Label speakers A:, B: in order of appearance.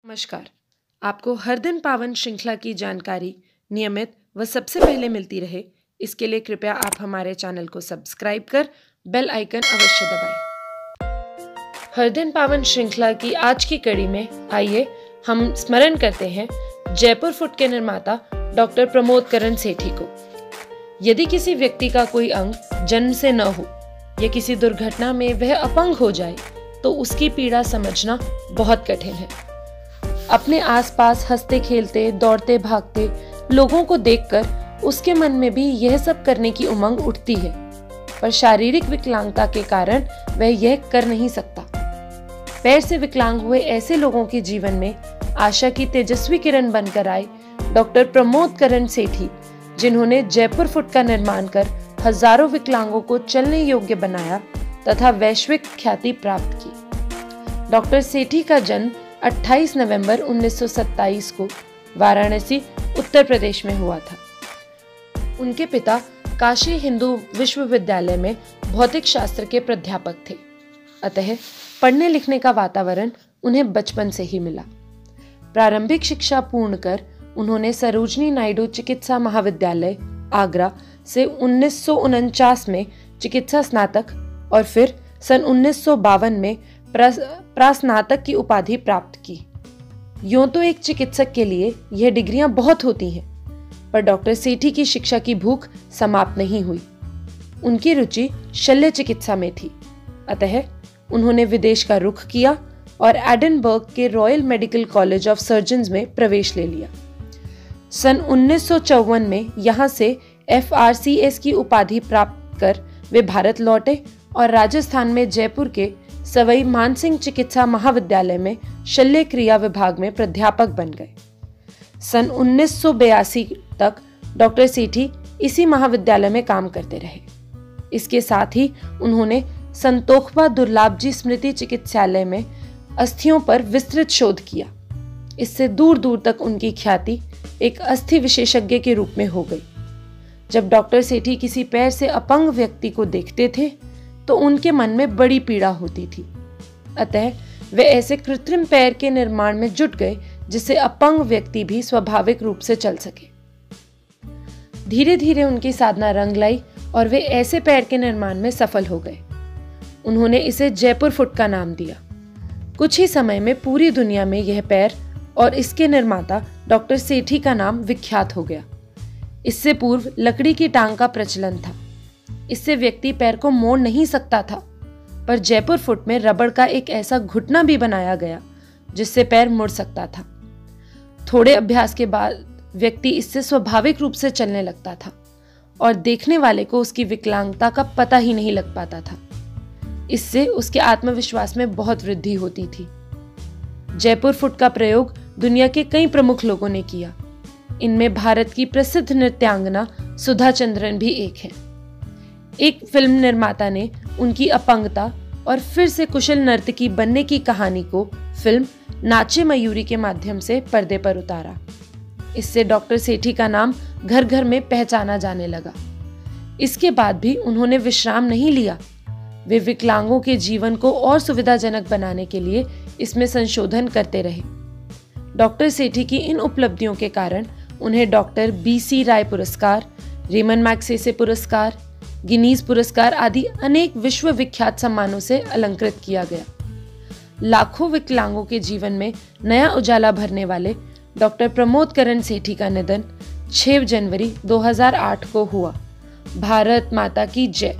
A: नमस्कार। आपको हर दिन पावन श्रृंखला की जानकारी नियमित व सबसे पहले मिलती रहे, इसके लिए कृपया आप हमारे चैनल को सब्सक्राइब कर बेल आइकन अवश्य दबाएं। हर दिन पावन श्रृंखला की आज की कड़ी में आइए हम स्मरण करते हैं जयपुर फुट के निर्माता डॉक्टर प्रमोद करण सेठी को। यदि किसी व्यक्ति का कोई अंग जन्म से न हो या किसी दुर्घटना में वह अपंग हो जाए तो उसकी पीड़ा समझना बहुत कठिन है। अपने आसपास हंसते खेलते दौड़ते भागते लोगों को देखकर उसके मन में भी यह सब करने की उमंग उठती है, पर शारीरिक विकलांगता के कारण वह यह कर नहीं सकता। पैर से विकलांग हुए ऐसे लोगों के जीवन में आशा की तेजस्वी किरण बनकर आए डॉक्टर प्रमोद करण सेठी, जिन्होंने जयपुर फुट का निर्माण कर हजारों विकलांगों को चलने योग्य बनाया तथा वैश्विक ख्याति प्राप्त की। डॉक्टर सेठी का जन्म 28 नवंबर 1927 को वाराणसी, उत्तर प्रदेश में हुआ था। उनके पिता काशी हिंदू विश्वविद्यालय में भौतिक शास्त्र के प्राध्यापक थे, अतः पढ़ने लिखने का वातावरण उन्हें बचपन से ही मिला। प्रारंभिक शिक्षा पूर्ण कर उन्होंने सरोजनी नायडू चिकित्सा महाविद्यालय आगरा से 1949 में चिकित्सा स्नातक और फिर सन 1952 में प्रास्नातक की उपाधि प्राप्त की। यूं तो एक चिकित्सक के लिए यह डिग्रियां बहुत होती हैं, पर डॉक्टर सेठी की शिक्षा की भूख समाप्त नहीं हुई। उनकी रुचि शल्य चिकित्सा में थी, अतः उन्होंने विदेश का रुख किया और एडिनबर्ग के royal medical college of surgeons में प्रवेश ले लिया। सन 1954 में यहाँ से FRCS की उपाधि प्राप्त कर वे भारत लौटे और राजस्थान में जयपुर के सवाई मानसिंह चिकित्सा महाविद्यालय में शल्य क्रिया विभाग में प्राध्यापक बन गए। सन 1982 तक डॉक्टर सेठी इसी महाविद्यालय में काम करते रहे। इसके साथ ही उन्होंने संतोखबा दुर्लाभजी स्मृति चिकित्सालय में अस्थियों पर विस्तृत शोध किया। इससे दूर दूर तक उनकी ख्याति एक अस्थि विशेषज्ञ के रूप में हो गई। जब डॉक्टर सेठी किसी पैर से अपंग व्यक्ति को देखते थे तो उनके मन में बड़ी पीड़ा होती थी, अतः वे ऐसे कृत्रिम पैर के निर्माण में जुट गए जिससे अपंग व्यक्ति भी स्वाभाविक रूप से चल सके। धीरे धीरे उनकी साधना रंग लाई और वे ऐसे पैर के निर्माण में सफल हो गए। उन्होंने इसे जयपुर फुट का नाम दिया। कुछ ही समय में पूरी दुनिया में यह पैर और इसके निर्माता डॉक्टर सेठी का नाम विख्यात हो गया। इससे पूर्व लकड़ी की टांग का प्रचलन था। इससे व्यक्ति पैर को मोड़ नहीं सकता था, पर जयपुर फुट में रबड़ का एक ऐसा घुटना भी बनाया गया जिससे पैर मुड़ सकता था। थोड़े अभ्यास के बाद व्यक्ति इससे स्वाभाविक रूप से चलने लगता था और देखने वाले को उसकी विकलांगता का पता ही नहीं लग पाता था। इससे उसके आत्मविश्वास में बहुत वृद्धि होती थी। जयपुर फुट का प्रयोग दुनिया के कई प्रमुख लोगों ने किया। इनमें भारत की प्रसिद्ध नृत्यांगना सुधा चंद्रन भी एक है। एक फिल्म निर्माता ने उनकी अपंगता और फिर से कुशल नर्तकी बनने की कहानी को फिल्म नाचे मयूरी के माध्यम से पर्दे पर उतारा। इससे डॉक्टर सेठी का नाम घर घर में पहचाना जाने लगा। इसके बाद भी उन्होंने विश्राम नहीं लिया। वे विकलांगों के जीवन को और सुविधाजनक बनाने के लिए इसमें संशोधन करते रहे। डॉक्टर सेठी की इन उपलब्धियों के कारण उन्हें डॉक्टर BC राय पुरस्कार, रेमन मैग्सेसे पुरस्कार, गिनीज पुरस्कार आदि अनेक विश्व विख्यात सम्मानों से अलंकृत किया गया। लाखों विकलांगों के जीवन में नया उजाला भरने वाले डॉक्टर प्रमोद करण सेठी का निधन 6 जनवरी 2008 को हुआ। भारत माता की जय।